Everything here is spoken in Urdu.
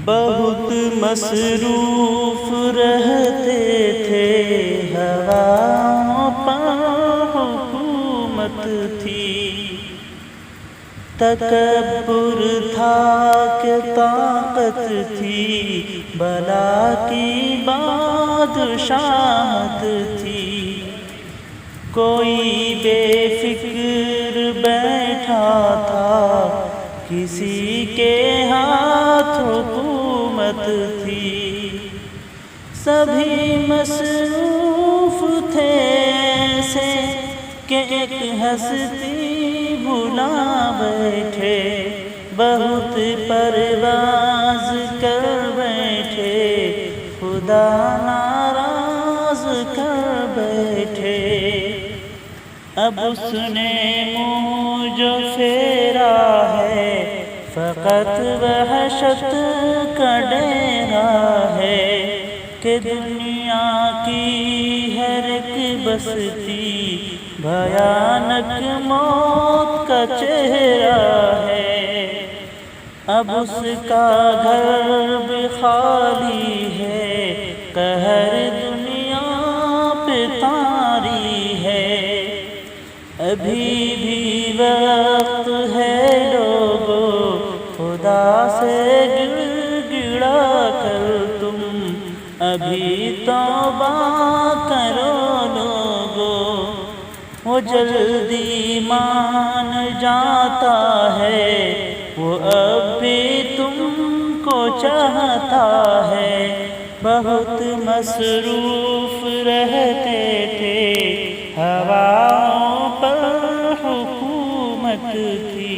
بہت مصروف رہتے تھے، ہواؤں پر حکومت تھی، تکبر تھا کہ طاقت تھی، بلا کی بادشاہت تھی۔ کوئی بے فکر بیٹھا تھا، کسی کے ہاتھ حکومت تھی، سبھی مصروف تھے ایسے کہ ایک ہستی بھلا بیٹھے، بہت پرواز کر بیٹھے، خدا ناراض کر بیٹھے۔ اب اس نے منہ جو پھیرا ہے، فقط وحشت کا ڈیرا ہے، کہ دنیا کی ہر ایک بستی بھیانک موت کا چہرہ ہے۔ اب اس کا گھر بھی خالی ہے، قہر دنیا پہ طاری ہے۔ ابھی بھی وقت ہے لوگو، خدا سے گڑ گڑا کر تم، ابھی توبہ کرو لوگو۔ وہ جلدی مان جاتا ہے، وہ اب بھی تم کو چاہتا ہے، بہت مصروف رہتے تھے، ہواؤں پر حکومت تھی۔